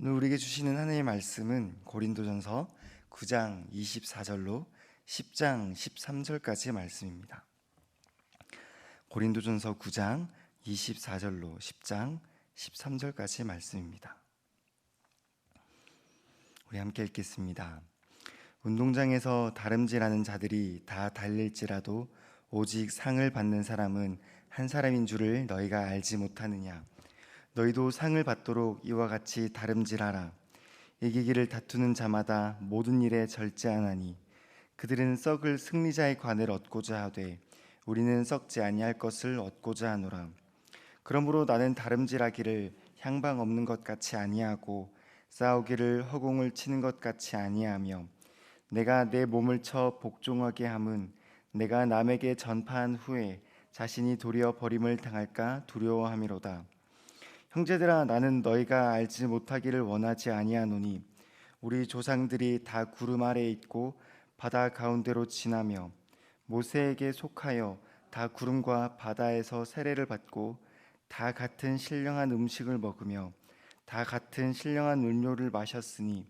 오늘 우리에게 주시는 하나님의 말씀은 고린도전서 9장 24절로 10장 13절까지의 말씀입니다. 고린도전서 9장 24절로 10장 13절까지의 말씀입니다. 우리 함께 읽겠습니다. 운동장에서 다름질하는 자들이 다 달릴지라도 오직 상을 받는 사람은 한 사람인 줄을 너희가 알지 못하느냐. 너희도 상을 받도록 이와 같이 다름질하라. 이기기를 다투는 자마다 모든 일에 절제하나니 그들은 썩을 승리자의 관을 얻고자 하되 우리는 썩지 아니할 것을 얻고자 하노라. 그러므로 나는 다름질하기를 향방 없는 것 같이 아니하고 싸우기를 허공을 치는 것 같이 아니하며 내가 내 몸을 쳐 복종하게 함은 내가 남에게 전파한 후에 자신이 도리어 버림을 당할까 두려워함이로다. 형제들아, 나는 너희가 알지 못하기를 원하지 아니하노니 우리 조상들이 다 구름 아래에 있고 바다 가운데로 지나며 모세에게 속하여 다 구름과 바다에서 세례를 받고 다 같은 신령한 음식을 먹으며 다 같은 신령한 음료를 마셨으니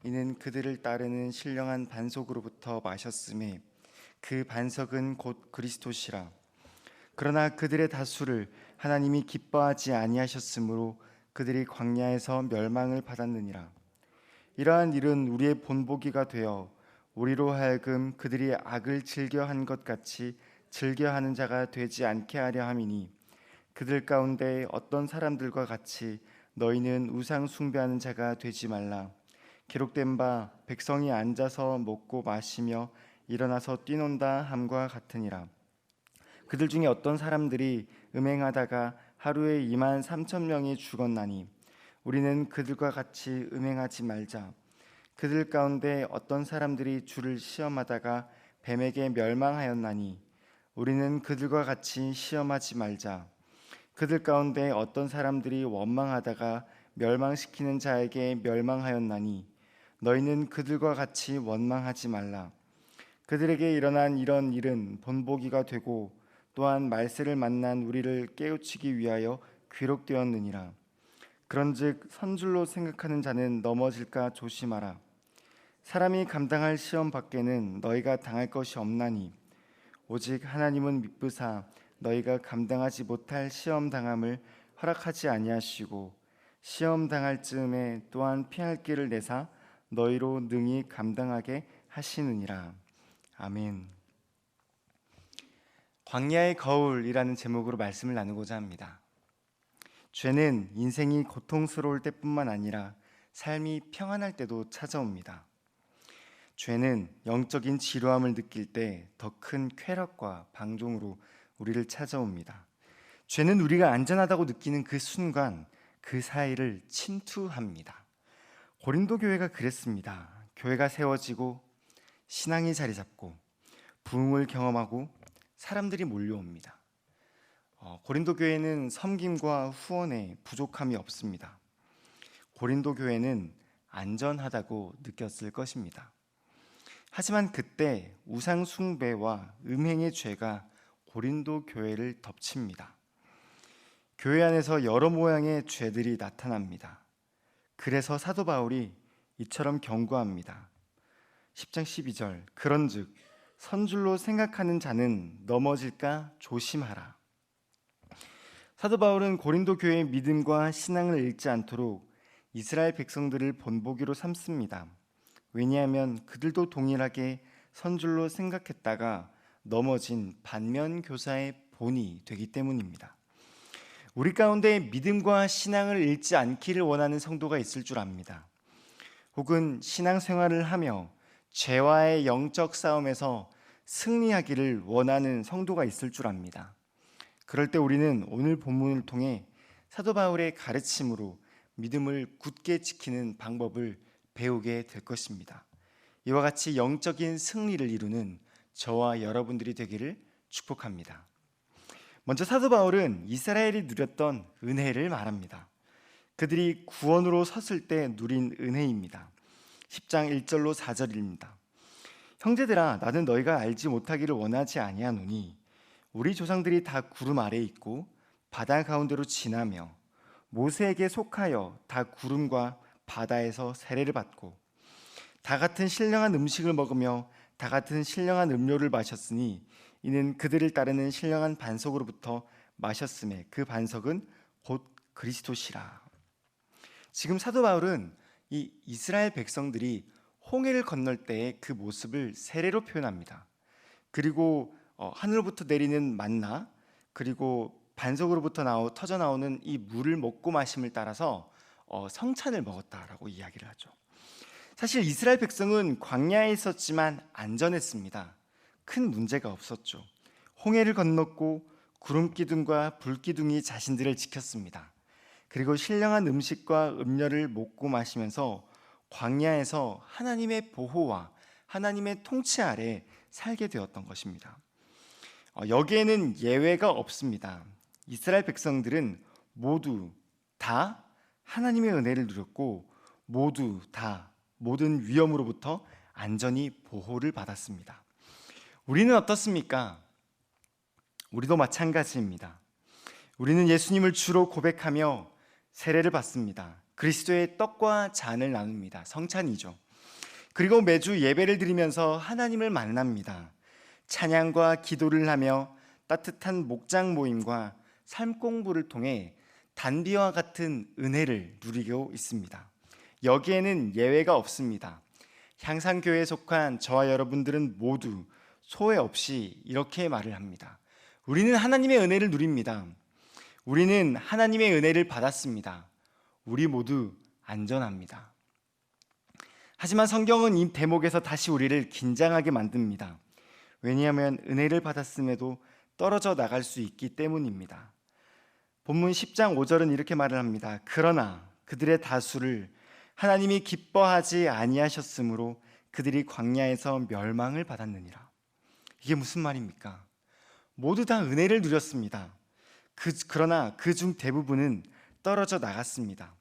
이는 그들을 따르는 신령한 반석으로부터 마셨음에 그 반석은 곧 그리스도시라. 그러나 그들의 다수를 하나님이 기뻐하지 아니하셨으므로 그들이 광야에서 멸망을 받았느니라. 이러한 일은 우리의 본보기가 되어 우리로 하여금 그들이 악을 즐겨한 것 같이 즐겨하는 자가 되지 않게 하려 함이니 그들 가운데 어떤 사람들과 같이 너희는 우상 숭배하는 자가 되지 말라. 기록된 바 백성이 앉아서 먹고 마시며 일어나서 뛰논다 함과 같으니라. 그들 중에 어떤 사람들이 음행하다가 하루에 2만 3천 명이 죽었나니 우리는 그들과 같이 음행하지 말자. 그들 가운데 어떤 사람들이 주를 시험하다가 뱀에게 멸망하였나니 우리는 그들과 같이 시험하지 말자. 그들 가운데 어떤 사람들이 원망하다가 멸망시키는 자에게 멸망하였나니 너희는 그들과 같이 원망하지 말라. 그들에게 일어난 이런 일은 본보기가 되고 또한 말세를 만난 우리를 깨우치기 위하여 기록되었느니라. 그런즉 선줄로 생각하는 자는 넘어질까 조심하라. 사람이 감당할 시험 밖에는 너희가 당할 것이 없나니 오직 하나님은 미쁘사 너희가 감당하지 못할 시험 당함을 허락하지 아니하시고 시험 당할 즈음에 또한 피할 길을 내사 너희로 능히 감당하게 하시느니라. 아멘. 광야의 거울이라는 제목으로 말씀을 나누고자 합니다. 죄는 인생이 고통스러울 때뿐만 아니라 삶이 평안할 때도 찾아옵니다. 죄는 영적인 지루함을 느낄 때 더 큰 쾌락과 방종으로 우리를 찾아옵니다. 죄는 우리가 안전하다고 느끼는 그 순간 그 사이를 침투합니다. 고린도 교회가 그랬습니다. 교회가 세워지고 신앙이 자리 잡고 부흥을 경험하고 사람들이 몰려옵니다. 고린도 교회는 섬김과 후원에 부족함이 없습니다. 고린도 교회는 안전하다고 느꼈을 것입니다. 하지만 그때 우상 숭배와 음행의 죄가 고린도 교회를 덮칩니다. 교회 안에서 여러 모양의 죄들이 나타납니다. 그래서 사도 바울이 이처럼 경고합니다. 10장 12절 그런즉 선줄로 생각하는 자는 넘어질까 조심하라. 사도 바울은 고린도 교회의 믿음과 신앙을 잃지 않도록 이스라엘 백성들을 본보기로 삼습니다. 왜냐하면 그들도 동일하게 선줄로 생각했다가 넘어진 반면 교사의 본이 되기 때문입니다. 우리 가운데 믿음과 신앙을 잃지 않기를 원하는 성도가 있을 줄 압니다. 혹은 신앙생활을 하며 죄와의 영적 싸움에서 승리하기를 원하는 성도가 있을 줄 압니다. 그럴 때 우리는 오늘 본문을 통해 사도 바울의 가르침으로 믿음을 굳게 지키는 방법을 배우게 될 것입니다. 이와 같이 영적인 승리를 이루는 저와 여러분들이 되기를 축복합니다. 먼저 사도 바울은 이스라엘이 누렸던 은혜를 말합니다. 그들이 구원으로 섰을 때 누린 은혜입니다. 10장 1절로 4절입니다. 형제들아, 나는 너희가 알지 못하기를 원하지 아니하노니 우리 조상들이 다 구름 아래에 있고 바다 가운데로 지나며 모세에게 속하여 다 구름과 바다에서 세례를 받고 다 같은 신령한 음식을 먹으며 다 같은 신령한 음료를 마셨으니 이는 그들을 따르는 신령한 반석으로부터 마셨음에 그 반석은 곧 그리스도시라. 지금 사도 바울은 이 이스라엘 백성들이 홍해를 건널 때의 그 모습을 세례로 표현합니다. 그리고 하늘로부터 내리는 만나, 그리고 반석으로부터 터져 나오는 이 물을 먹고 마심을 따라서 성찬을 먹었다라고 이야기를 하죠. 사실 이스라엘 백성은 광야에 있었지만 안전했습니다. 큰 문제가 없었죠. 홍해를 건넜고 구름 기둥과 불 기둥이 자신들을 지켰습니다. 그리고 신령한 음식과 음료를 먹고 마시면서 광야에서 하나님의 보호와 하나님의 통치 아래 살게 되었던 것입니다. 여기에는 예외가 없습니다. 이스라엘 백성들은 모두 다 하나님의 은혜를 누렸고 모두 다 모든 위험으로부터 안전히 보호를 받았습니다. 우리는 어떻습니까? 우리도 마찬가지입니다. 우리는 예수님을 주로 고백하며 세례를 받습니다. 그리스도의 떡과 잔을 나눕니다. 성찬이죠. 그리고 매주 예배를 드리면서 하나님을 만납니다. 찬양과 기도를 하며 따뜻한 목장 모임과 삶 공부를 통해 단비와 같은 은혜를 누리고 있습니다. 여기에는 예외가 없습니다. 향상교회에 속한 저와 여러분들은 모두 소외 없이 이렇게 말을 합니다. 우리는 하나님의 은혜를 누립니다. 우리는 하나님의 은혜를 받았습니다. 우리 모두 안전합니다. 하지만 성경은 이 대목에서 다시 우리를 긴장하게 만듭니다. 왜냐하면 은혜를 받았음에도 떨어져 나갈 수 있기 때문입니다. 본문 10장 5절은 이렇게 말을 합니다. 그러나 그들의 다수를 하나님이 기뻐하지 아니하셨으므로 그들이 광야에서 멸망을 받았느니라. 이게 무슨 말입니까? 모두 다 은혜를 누렸습니다. 그러나 그중 대부분은 떨어져 나갔습니다.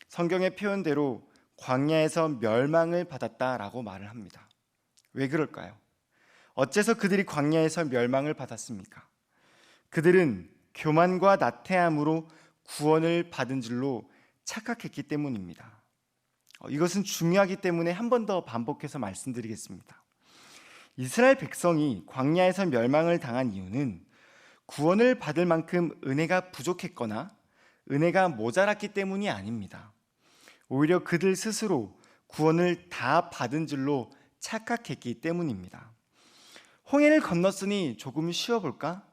성경의 표현대로 광야에서 멸망을 받았다라고 말을 합니다. 왜 그럴까요? 어째서 그들이 광야에서 멸망을 받았습니까? 그들은 교만과 나태함으로 구원을 받은 줄로 착각했기 때문입니다. 이것은 중요하기 때문에 한 번 더 반복해서 말씀드리겠습니다. 이스라엘 백성이 광야에서 멸망을 당한 이유는 구원을 받을 만큼 은혜가 부족했거나 은혜가 모자랐기 때문이 아닙니다. 오히려 그들 스스로 구원을 다 받은 줄로 착각했기 때문입니다. 홍해를 건넜으니 조금 쉬어볼까?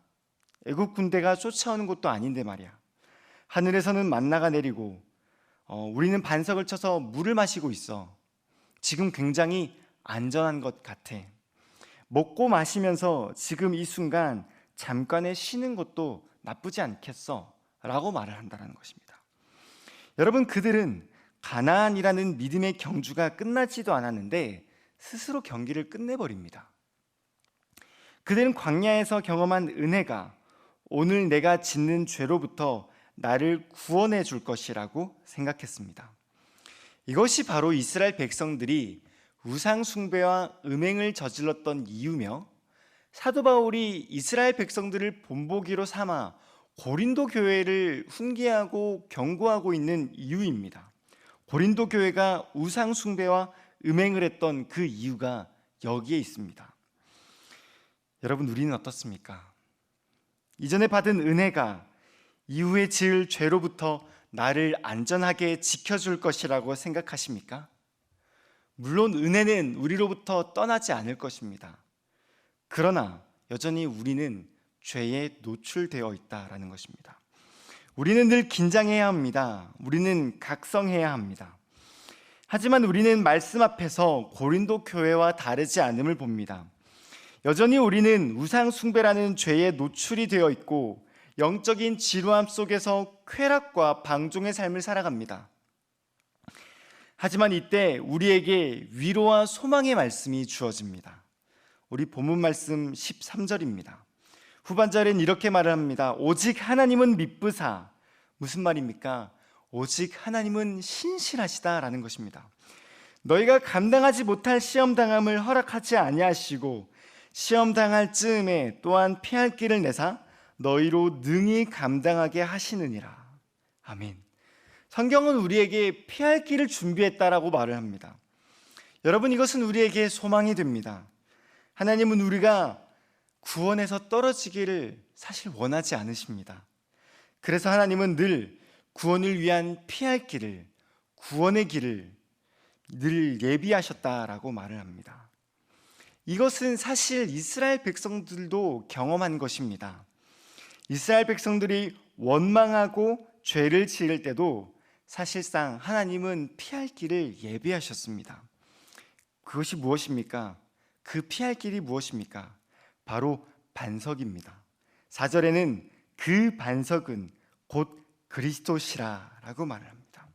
애국 군대가 쫓아오는 것도 아닌데 말이야. 하늘에서는 만나가 내리고 우리는 반석을 쳐서 물을 마시고 있어. 지금 굉장히 안전한 것 같아. 먹고 마시면서 지금 이 순간 잠깐의 쉬는 것도 나쁘지 않겠어 라고 말을 한다는 것입니다. 여러분, 그들은 가나안이라는 믿음의 경주가 끝나지도 않았는데 스스로 경기를 끝내버립니다. 그들은 광야에서 경험한 은혜가 오늘 내가 짓는 죄로부터 나를 구원해 줄 것이라고 생각했습니다. 이것이 바로 이스라엘 백성들이 우상 숭배와 음행을 저질렀던 이유며 사도 바울이 이스라엘 백성들을 본보기로 삼아 고린도 교회를 훈계하고 경고하고 있는 이유입니다. 고린도 교회가 우상 숭배와 음행을 했던 그 이유가 여기에 있습니다. 여러분, 우리는 어떻습니까? 이전에 받은 은혜가 이후에 지을 죄로부터 나를 안전하게 지켜줄 것이라고 생각하십니까? 물론 은혜는 우리로부터 떠나지 않을 것입니다. 그러나 여전히 우리는 죄에 노출되어 있다라는 것입니다. 우리는 늘 긴장해야 합니다. 우리는 각성해야 합니다. 하지만 우리는 말씀 앞에서 고린도 교회와 다르지 않음을 봅니다. 여전히 우리는 우상 숭배라는 죄에 노출이 되어 있고 영적인 지루함 속에서 쾌락과 방종의 삶을 살아갑니다. 하지만 이때 우리에게 위로와 소망의 말씀이 주어집니다. 우리 본문 말씀 13절입니다. 후반절엔 이렇게 말을 합니다. 오직 하나님은 미쁘사. 무슨 말입니까? 오직 하나님은 신실하시다라는 것입니다. 너희가 감당하지 못할 시험당함을 허락하지 아니하시고 시험당할 즈음에 또한 피할 길을 내사 너희로 능히 감당하게 하시느니라. 아멘. 성경은 우리에게 피할 길을 준비했다라고 말을 합니다. 여러분, 이것은 우리에게 소망이 됩니다. 하나님은 우리가 구원에서 떨어지기를 사실 원하지 않으십니다. 그래서 하나님은 늘 구원을 위한 피할 길을, 구원의 길을 늘 예비하셨다라고 말을 합니다. 이것은 사실 이스라엘 백성들도 경험한 것입니다. 이스라엘 백성들이 원망하고 죄를 지을 때도 사실상 하나님은 피할 길을 예비하셨습니다. 그것이 무엇입니까? 그 피할 길이 무엇입니까? 바로 반석입니다. 4절에는 그 반석은 곧 그리스도시라 라고 말을 합니다.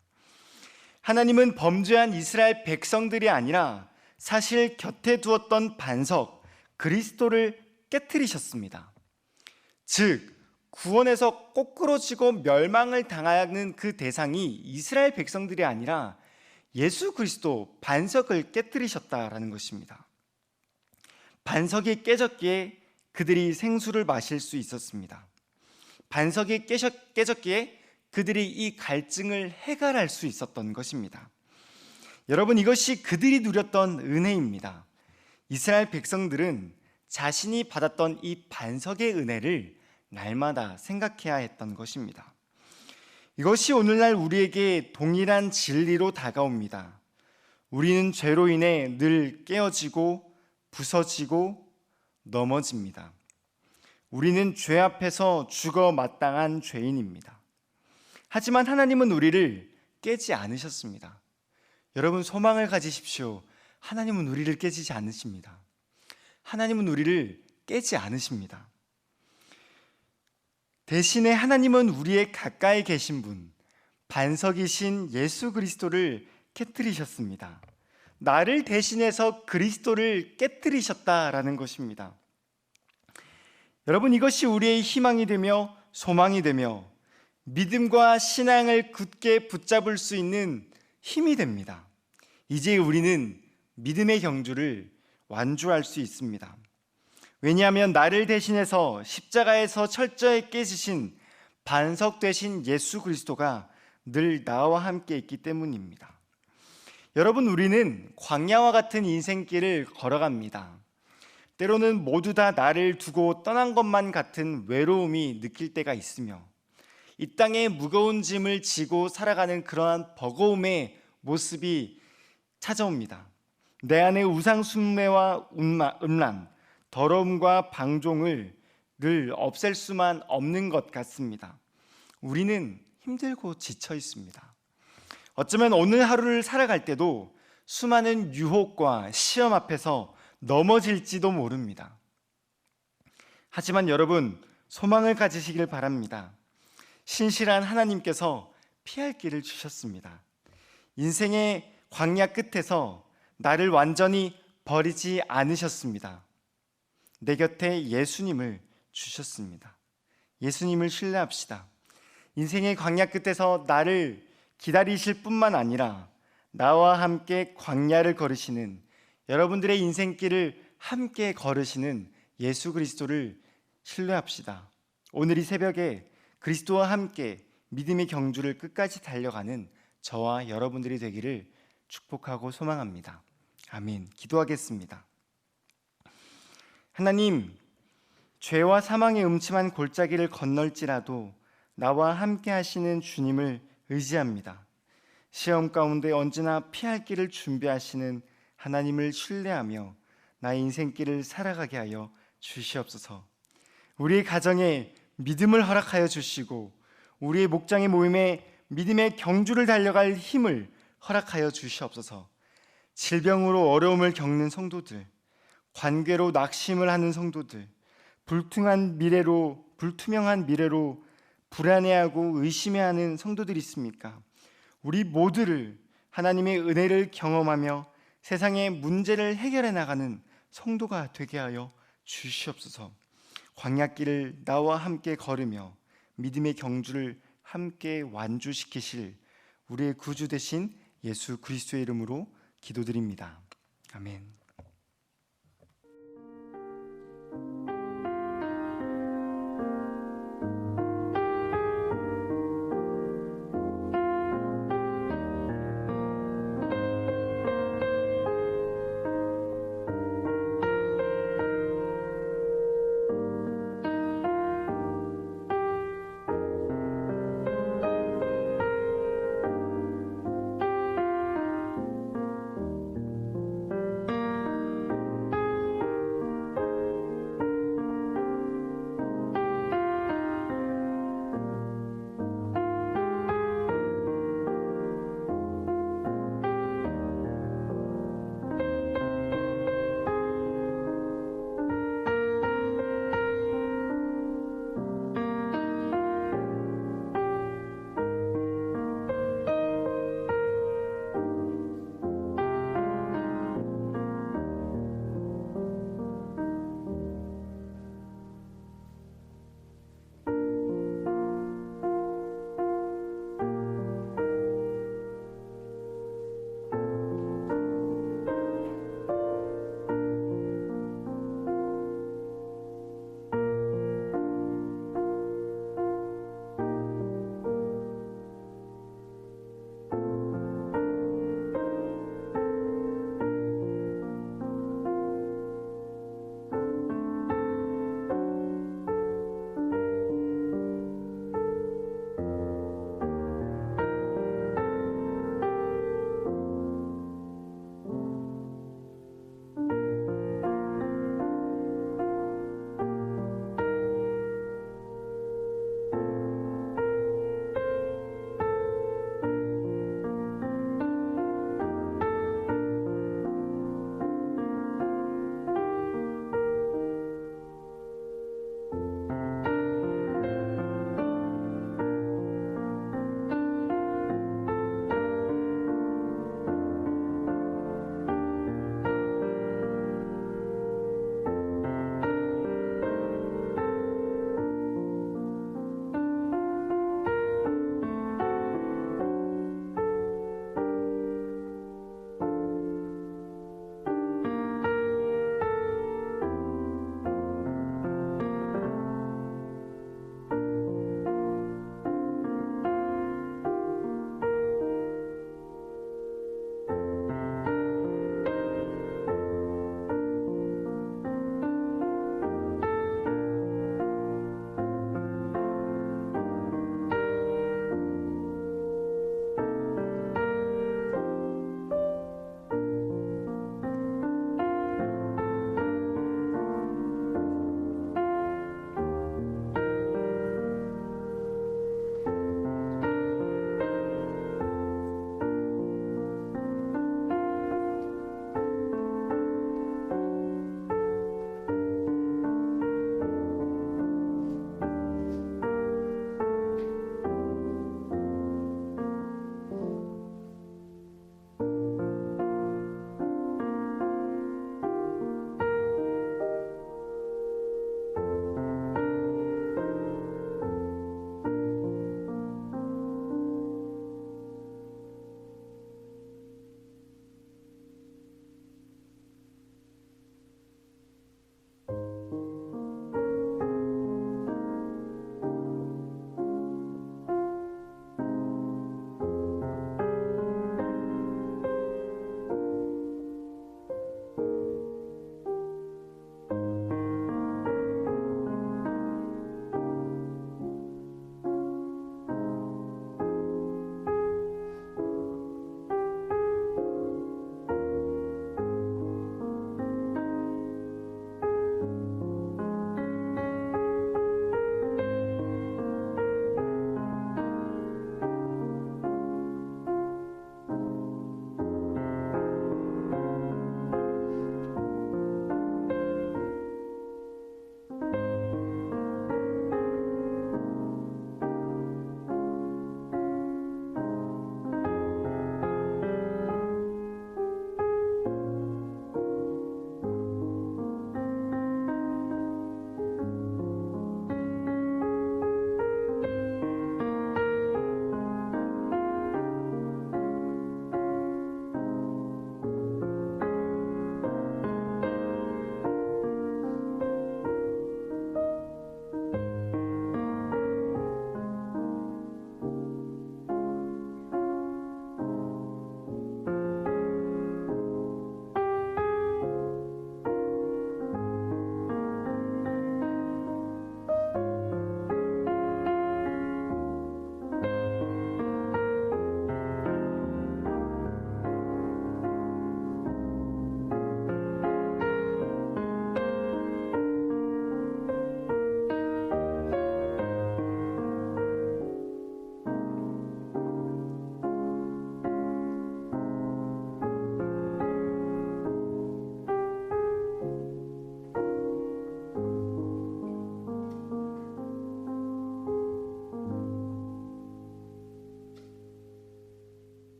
하나님은 범죄한 이스라엘 백성들이 아니라 사실 곁에 두었던 반석 그리스도를 깨트리셨습니다. 즉 구원에서 꼬꾸러지고 멸망을 당하는 그 대상이 이스라엘 백성들이 아니라 예수 그리스도 반석을 깨트리셨다라는 것입니다. 반석이 깨졌기에 그들이 생수를 마실 수 있었습니다. 반석이 깨졌기에 그들이 이 갈증을 해결할 수 있었던 것입니다. 여러분, 이것이 그들이 누렸던 은혜입니다. 이스라엘 백성들은 자신이 받았던 이 반석의 은혜를 날마다 생각해야 했던 것입니다. 이것이 오늘날 우리에게 동일한 진리로 다가옵니다. 우리는 죄로 인해 늘 깨어지고 부서지고 넘어집니다. 우리는 죄 앞에서 죽어 마땅한 죄인입니다. 하지만 하나님은 우리를 깨지 않으셨습니다. 여러분, 소망을 가지십시오. 하나님은 우리를 깨지지 않으십니다. 하나님은 우리를 깨지 않으십니다. 대신에 하나님은 우리의 가까이 계신 분, 반석이신 예수 그리스도를 깨뜨리셨습니다. 나를 대신해서 그리스도를 깨뜨리셨다라는 것입니다. 여러분, 이것이 우리의 희망이 되며 소망이 되며 믿음과 신앙을 굳게 붙잡을 수 있는 힘이 됩니다. 이제 우리는 믿음의 경주를 완주할 수 있습니다. 왜냐하면 나를 대신해서 십자가에서 철저히 깨지신 반석 되신 예수 그리스도가 늘 나와 함께 있기 때문입니다. 여러분, 우리는 광야와 같은 인생길을 걸어갑니다. 때로는 모두 다 나를 두고 떠난 것만 같은 외로움이 느낄 때가 있으며 이 땅에 무거운 짐을 지고 살아가는 그러한 버거움의 모습이 찾아옵니다. 내 안에 우상숭배와 음란, 더러움과 방종을 늘 없앨 수만 없는 것 같습니다. 우리는 힘들고 지쳐 있습니다. 어쩌면 오늘 하루를 살아갈 때도 수많은 유혹과 시험 앞에서 넘어질지도 모릅니다. 하지만 여러분, 소망을 가지시길 바랍니다. 신실한 하나님께서 피할 길을 주셨습니다. 인생의 광야 끝에서 나를 완전히 버리지 않으셨습니다. 내 곁에 예수님을 주셨습니다. 예수님을 신뢰합시다. 인생의 광야 끝에서 나를 기다리실 뿐만 아니라 나와 함께 광야를 걸으시는, 여러분들의 인생길을 함께 걸으시는 예수 그리스도를 신뢰합시다. 오늘 이 새벽에 그리스도와 함께 믿음의 경주를 끝까지 달려가는 저와 여러분들이 되기를 축복하고 소망합니다. 아멘. 기도하겠습니다. 하나님, 죄와 사망의 음침한 골짜기를 건널지라도 나와 함께 하시는 주님을 의지합니다. 시험 가운데 언제나 피할 길을 준비하시는 하나님을 신뢰하며 나의 인생길을 살아가게 하여 주시옵소서. 우리의 가정에 믿음을 허락하여 주시고 우리의 목장의 모임에 믿음의 경주를 달려갈 힘을 허락하여 주시옵소서. 질병으로 어려움을 겪는 성도들, 관계로 낙심을 하는 성도들, 불투명한 미래로 불안해하고 의심해하는 성도들이 있습니까? 우리 모두를 하나님의 은혜를 경험하며 세상의 문제를 해결해 나가는 성도가 되게 하여 주시옵소서. 광야길을 나와 함께 걸으며 믿음의 경주를 함께 완주시키실 우리의 구주 되신 예수 그리스도의 이름으로 기도드립니다. 아멘.